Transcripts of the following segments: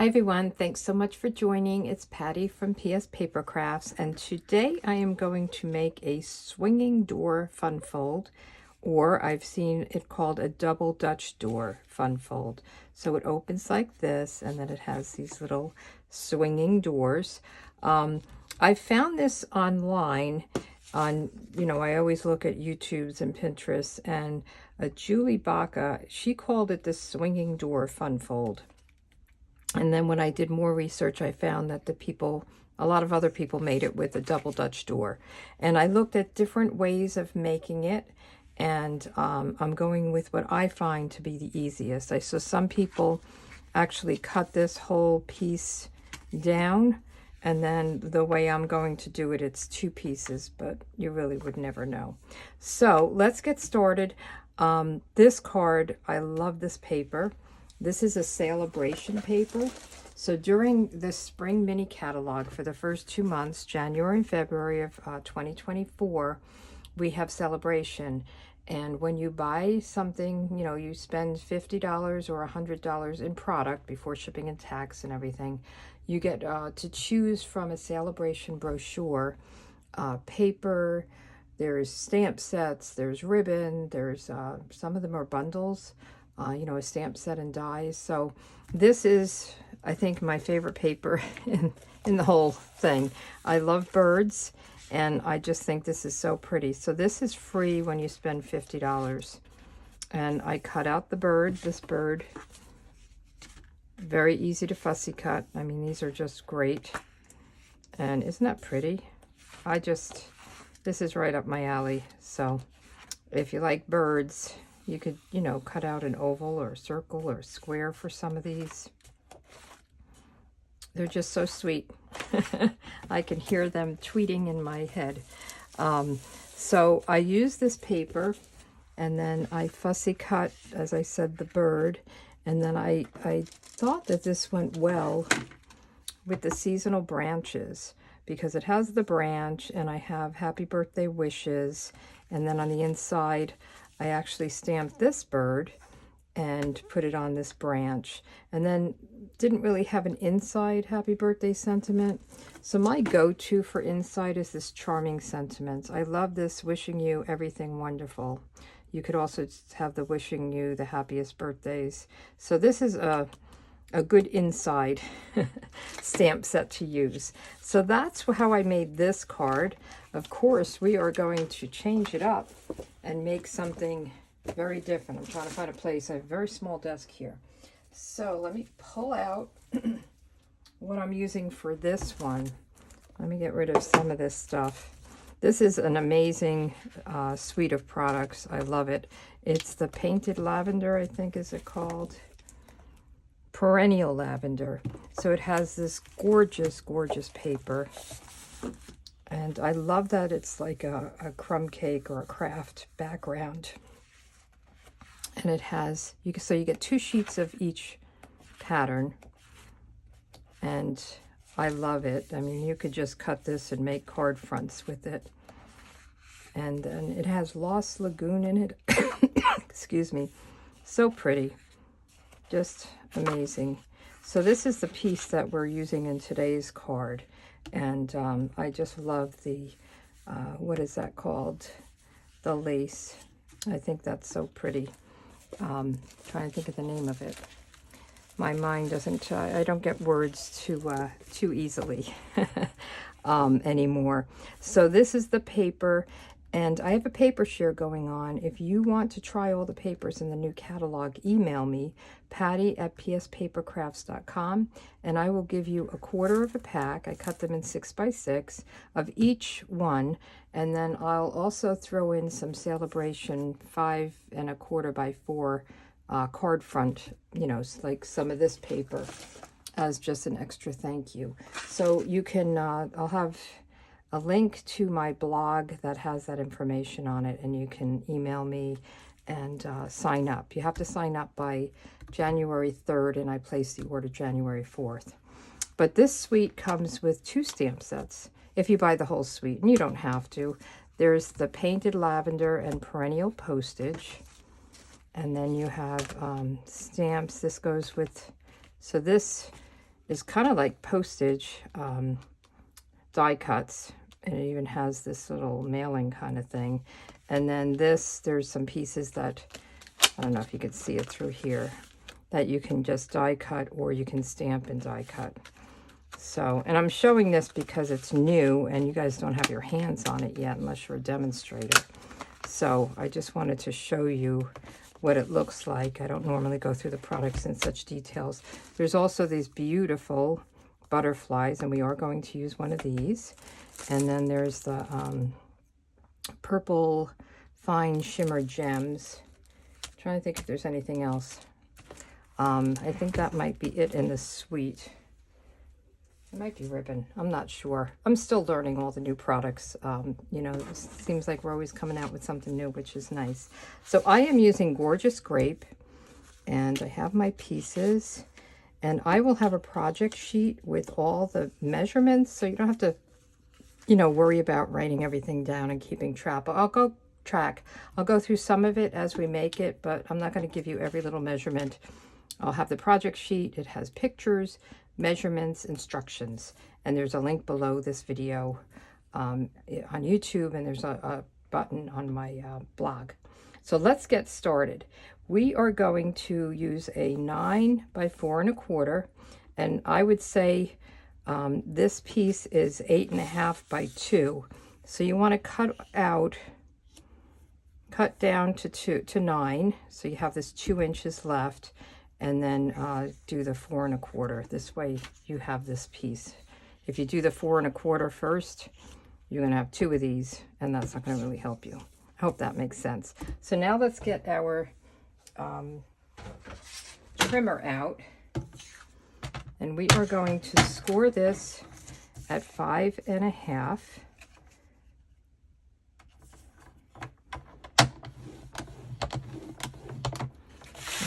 Hi everyone, thanks so much for joining. It's Patty from PS Paper Crafts, and today I am going to make a swinging door fun fold, or I've seen it called a double Dutch door fun fold. So it opens like this, and then it has these little swinging doors. I found this online on, I always look at YouTubes and Pinterest, and Julie Baca, she called it the swinging door fun fold. And then when I did more research, I found that a lot of other people made it with a double Dutch door. And I looked at different ways of making it, and I'm going with what I find to be the easiest. I saw some people actually cut this whole piece down, and then the way I'm going to do it, it's two pieces, but you really would never know. So let's get started. This card, I love this paper. This is a Sale-a-bration paper. So during the spring mini catalog for the first 2 months, January and February of 2024, we have Sale-a-bration. And when you buy something, you spend $50 or $100 in product before shipping and tax and everything, you get to choose from a Sale-a-bration brochure, paper, there's stamp sets, there's ribbon, there's some of them are bundles. A stamp set and dies. So this is, I think, my favorite paper in the whole thing. I love birds, and I just think this is so pretty. So this is free when you spend $50. And I cut out the bird, this bird. Very easy to fussy cut. I mean, these are just great. And isn't that pretty? This is right up my alley. So if you like birds, you could, cut out an oval or a circle or a square for some of these. They're just so sweet. I can hear them tweeting in my head. So I use this paper, and then I fussy cut, as I said, the bird. And then I thought that this went well with the seasonal branches, because it has the branch, and I have happy birthday wishes. And then on the inside, I actually stamped this bird and put it on this branch, and then didn't really have an inside happy birthday sentiment. So my go-to for inside is this charming sentiments. I love this wishing you everything wonderful. You could also have the wishing you the happiest birthdays. So this is a good inside stamp set to use. So that's how I made this card. Of course, we are going to change it up and make something very different. I'm trying to find a place. I have a very small desk here. So let me pull out what I'm using for this one. Let me get rid of some of this stuff. This is an amazing suite of products. I love it. It's the Painted Lavender, I think is it called. Perennial Lavender. So it has this gorgeous, gorgeous paper. And I love that it's like a crumb cake or a craft background. And it has, so you get 2 sheets of each pattern. And I love it. I mean, you could just cut this and make card fronts with it. And then it has Lost Lagoon in it. Excuse me. So pretty. Just amazing. So this is the piece that we're using in today's card. And I just love the, what is that called? The lace. I think that's so pretty. Trying to think of the name of it. My mind doesn't, I don't get words too easily anymore. So this is the paper. And I have a paper share going on. If you want to try all the papers in the new catalog, email me, patty@pspapercrafts.com, and I will give you 1/4 of a pack. I cut them in 6x6 of each one, and then I'll also throw in some Sale-a-bration 5 1/4 by 4 card front, like some of this paper as just an extra thank you. So you can, I'll have a link to my blog that has that information on it, and you can email me and sign up. You have to sign up by January 3rd, and I place the order January 4th. But this suite comes with 2 stamp sets if you buy the whole suite, and you don't have to. There's the Painted Lavender and Perennial postage, and then you have stamps. This goes with, so this is kind of like postage die cuts, and it even has this little mailing kind of thing. And then this, there's some pieces that, I don't know if you can see it through here, that you can just die cut or you can stamp and die cut. So, and I'm showing this because it's new and you guys don't have your hands on it yet unless you're a demonstrator. So I just wanted to show you what it looks like. I don't normally go through the products in such details. There's also these beautiful butterflies, and we are going to use one of these. And then there's the purple fine shimmer gems. I'm trying to think if there's anything else. I think that might be it in the suite. It might be ribbon. I'm not sure. I'm still learning all the new products. You know, it seems like we're always coming out with something new, which is nice. So I am using Gorgeous Grape, and I have my pieces, and I will have a project sheet with all the measurements, so you don't have to, you know, worry about writing everything down and keeping track. I'll go through some of it as we make it, but I'm not going to give you every little measurement. I'll have the project sheet. It has pictures, measurements, instructions, and there's a link below this video on YouTube, and there's a button on my blog. So let's get started. We are going to use a 9 by 4 1/4, and I would say this piece is 8 1/2 by 2. So you want to cut down to 9, so you have this 2 inches left, and then do the 4 1/4. This way you have this piece. If you do the 4 1/4 first, you're going to have 2 of these, and that's not going to really help you. I hope that makes sense. So now let's get our trimmer out, and we are going to score this at 5 1/2.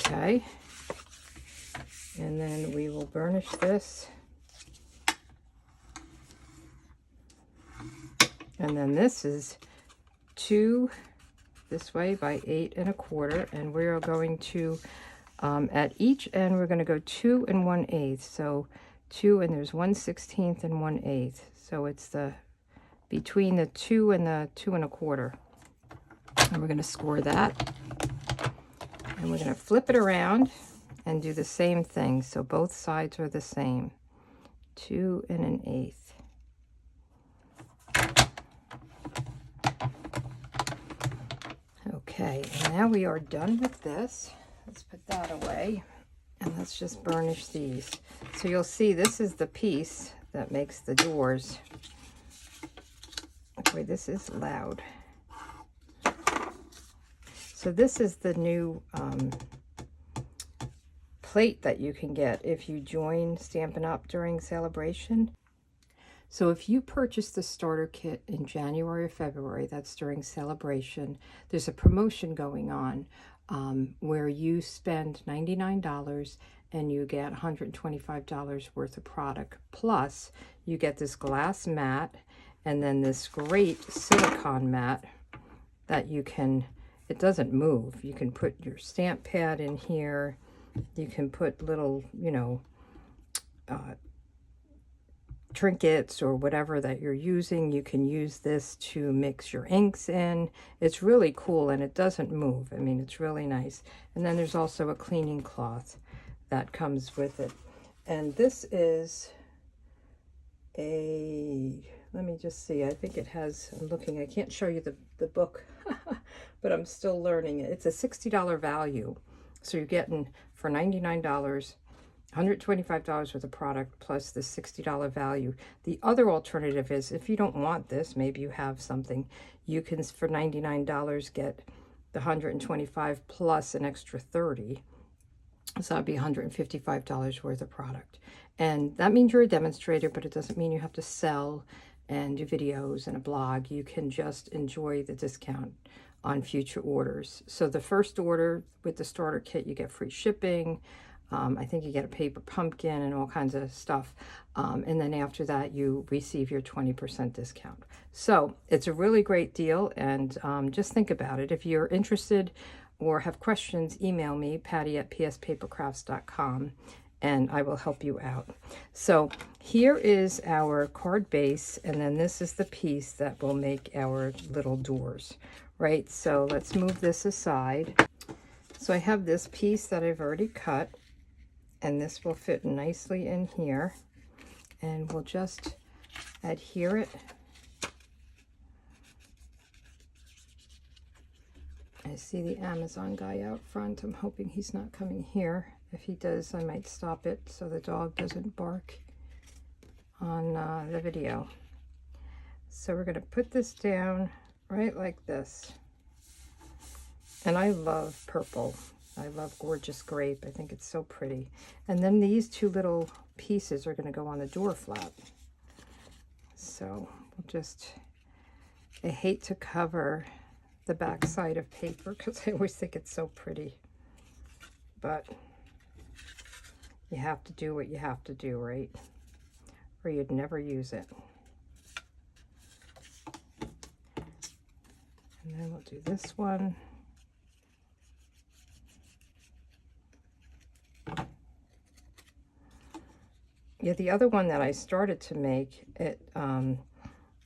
Okay. And then we will burnish this. And then this is 2 this way by 8 1/4. And we are going to, at each end, we're going to go 2 1/8. So 2, and there's 1/16 and 1/8. So it's the between the 2 and the 2 1/4. And we're going to score that. And we're going to flip it around and do the same thing, so both sides are the same. 2 1/8. Okay, and now we are done with this. Let's put that away, and let's just burnish these. So you'll see this is the piece that makes the doors. Boy, this is loud. So this is the new plate that you can get if you join Stampin' Up! During Sale-a-bration. So if you purchase the starter kit in January or February, that's during Sale-a-bration, there's a promotion going on where you spend $99 and you get $125 worth of product. Plus, you get this glass mat and then this great silicone mat that you can, it doesn't move. You can put your stamp pad in here. You can put little, you know, trinkets or whatever that you're using. You can use this to mix your inks in. It's really cool, and it doesn't move. I mean, it's really nice. And then there's also a cleaning cloth that comes with it. And this is a, let me just see, I think it has, I'm looking, I can't show you the book, but I'm still learning it. It's a $60 value. So you're getting, for $99, $125 worth of product plus the $60 value. The other alternative is, if you don't want this, maybe you have something, you can, for $99, get the $125 plus an extra $30. So that'd be $155 worth of product. And that means you're a demonstrator, but it doesn't mean you have to sell and do videos and a blog. You can just enjoy the discount on future orders. So the first order with the starter kit, you get free shipping. I think you get a paper pumpkin and all kinds of stuff. And then after that, you receive your 20% discount. So it's a really great deal. And just think about it. If you're interested or have questions, email me, Patty@pspapercrafts.com. and I will help you out. So here is our card base, and then this is the piece that will make our little doors, right? So let's move this aside. So I have this piece that I've already cut, and this will fit nicely in here, and we'll just adhere it. I see the Amazon guy out front. I'm hoping he's not coming here. If he does, I might stop it so the dog doesn't bark on the video. So we're going to put this down right like this. And I love purple. I love gorgeous grape. I think it's so pretty. And then these two little pieces are going to go on the door flap. So we'll just, I hate to cover the back side of paper because I always think it's so pretty, but you have to do what you have to do, right? Or you'd never use it. And then we'll do this one. Yeah, the other one that I started to make,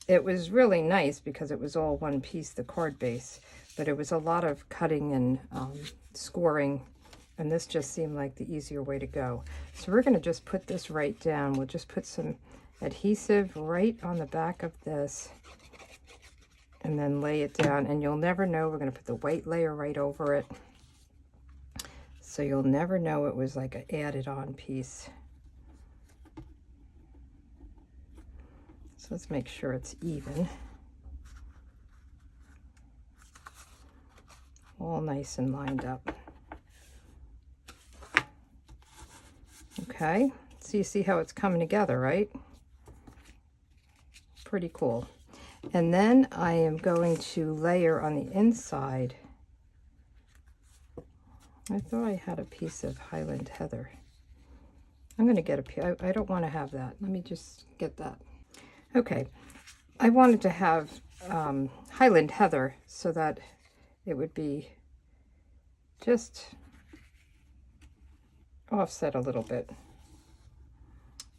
it was really nice because it was all one piece, the card base, but it was a lot of cutting and scoring, and this just seemed like the easier way to go. So we're going to just put this right down. We'll just put some adhesive right on the back of this and then lay it down, and you'll never know. We're going to put the white layer right over it, so you'll never know it was like an added on piece. So let's make sure it's even. All nice and lined up. Okay, so you see how it's coming together, right? Pretty cool. And then I am going to layer on the inside. I thought I had a piece of Highland Heather. I'm going to get a piece. I don't want to have that. Let me just get that. Okay, I wanted to have Highland Heather so that it would be just offset a little bit.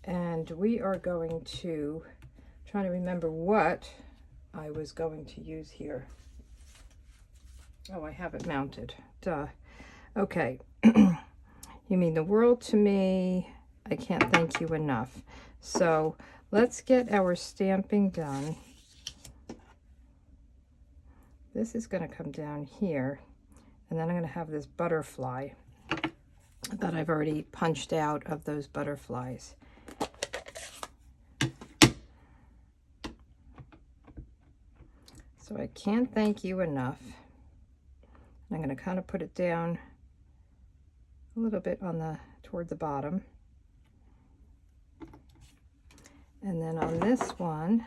And we are going to try to remember what I was going to use here. Oh, I have it mounted. Duh. Okay. You mean the world to me. I can't thank you enough. So let's get our stamping done. This is going to come down here, and then I'm going to have this butterfly that I've already punched out of those butterflies. So I can't thank you enough. I'm going to kind of put it down a little bit on toward the bottom. And then on this one,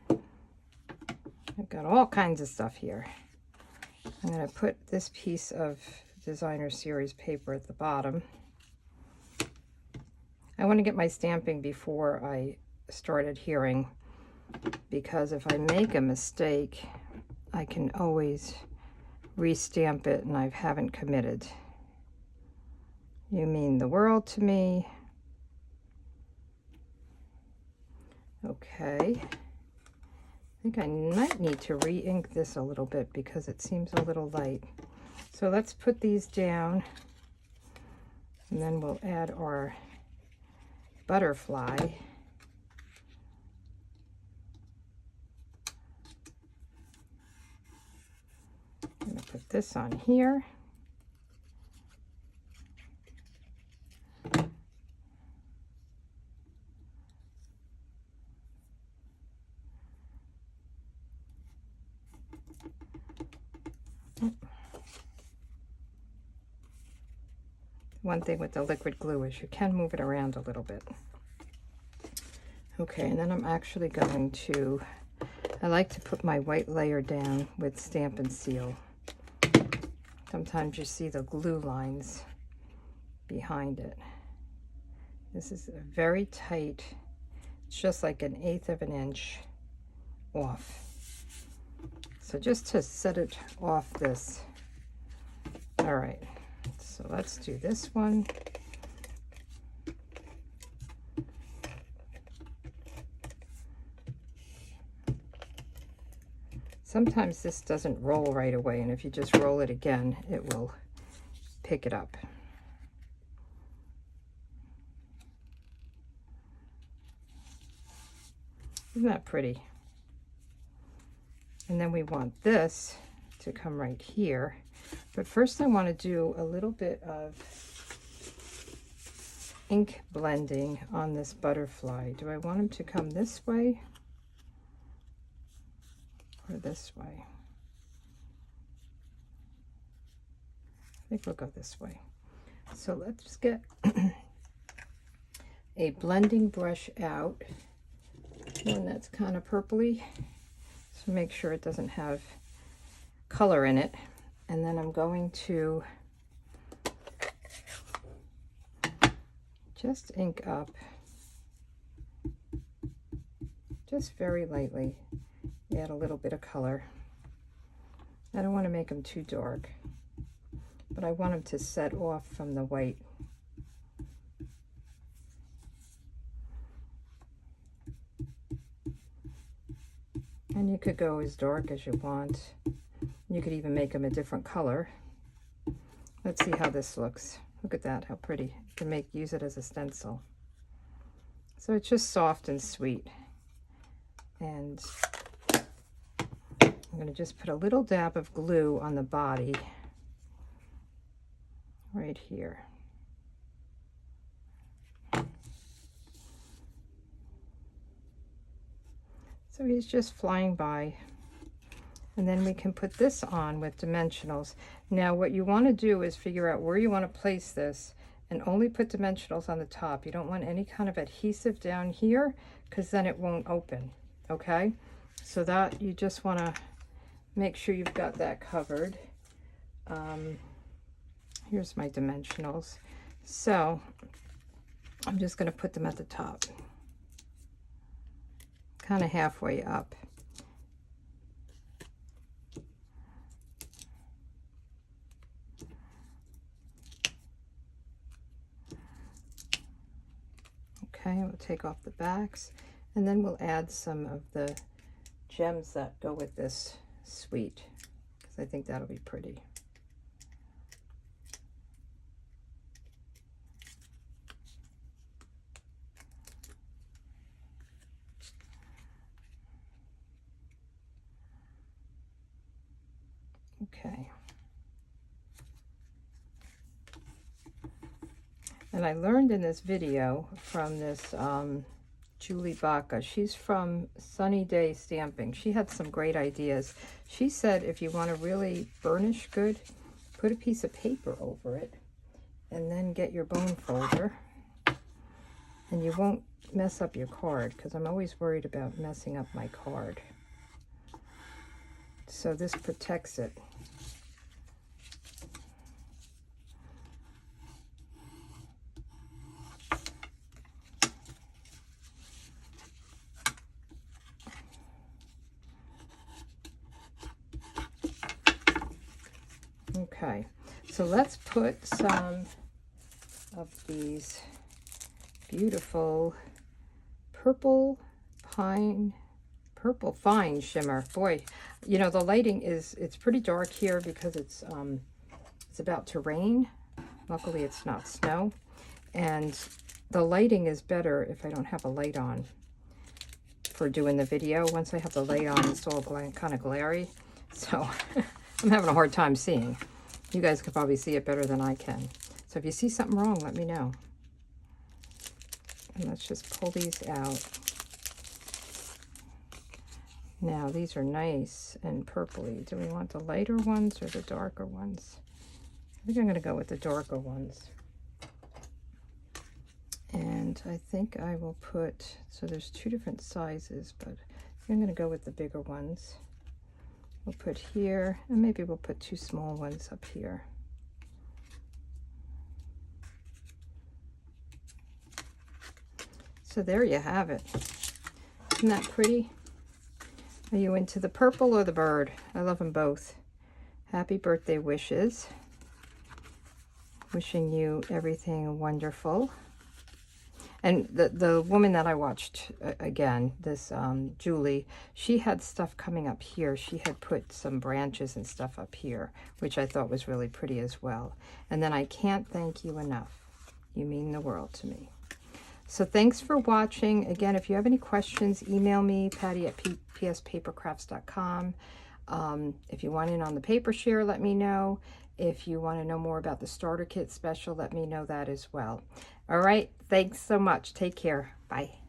I've got all kinds of stuff here. I'm going to put this piece of Designer Series paper at the bottom. I want to get my stamping before I start adhering, because if I make a mistake, I can always restamp it and I haven't committed. You mean the world to me. Okay. I think I might need to re-ink this a little bit because it seems a little light. So let's put these down, and then we'll add our butterfly. I'm going to put this on here. One thing with the liquid glue is you can move it around a little bit. Okay, and then I'm actually going to, I like to put my white layer down with Stamp and Seal. Sometimes you see the glue lines behind it. This is very tight. It's just like 1/8 of an inch off. So just to set it off this. All right, so let's do this one. Sometimes this doesn't roll right away, and if you just roll it again, it will pick it up. Isn't that pretty? And then we want this to come right here. But first I want to do a little bit of ink blending on this butterfly. Do I want him to come this way or this way? I think we'll go this way. So let's get a blending brush out, one that's kind of purpley, so make sure it doesn't have color in it. And then I'm going to just ink up, just very lightly, add a little bit of color. I don't want to make them too dark, but I want them to set off from the white. And you could go as dark as you want. You could even make them a different color. Let's see how this looks. Look at that, how pretty. You can use it as a stencil. So it's just soft and sweet. And I'm going to just put a little dab of glue on the body right here. So he's just flying by. And then we can put this on with dimensionals. Now what you want to do is figure out where you want to place this and only put dimensionals on the top. You don't want any kind of adhesive down here because then it won't open, okay? So that you just want to make sure you've got that covered. Here's my dimensionals. So I'm just going to put them at the top, kind of halfway up. Okay, we'll take off the backs, and then we'll add some of the gems that go with this suite, because I think that'll be pretty. Okay. And I learned in this video from this Julie Baca. She's from Sunny Day Stamping. She had some great ideas. She said if you want to really burnish good, put a piece of paper over it and then get your bone folder, and you won't mess up your card, because I'm always worried about messing up my card. So this protects it. Okay, so let's put some of these beautiful purple fine shimmer. Boy, you know, the lighting it's pretty dark here because it's about to rain. Luckily it's not snow, and the lighting is better if I don't have a light on for doing the video. Once I have the light on, it's all kind of glary, so I'm having a hard time seeing. You guys could probably see it better than I can. So if you see something wrong, let me know. And let's just pull these out. Now these are nice and purpley. Do we want the lighter ones or the darker ones? I think I'm going to go with the darker ones. And I think I will put, so there's two different sizes, but I'm going to go with the bigger ones. We'll put here, and maybe we'll put two small ones up here. So there you have it. Isn't that pretty? Are you into the purple or the bird? I love them both. Happy birthday wishes. Wishing you everything wonderful. And the woman that I watched, again, this Julie, she had stuff coming up here. She had put some branches and stuff up here, which I thought was really pretty as well. And then I can't thank you enough. You mean the world to me. So thanks for watching. Again, if you have any questions, email me, patty@pspapercrafts.com. If you want in on the paper share, let me know. If you want to know more about the starter kit special, let me know that as well. All right, thanks so much. Take care. Bye.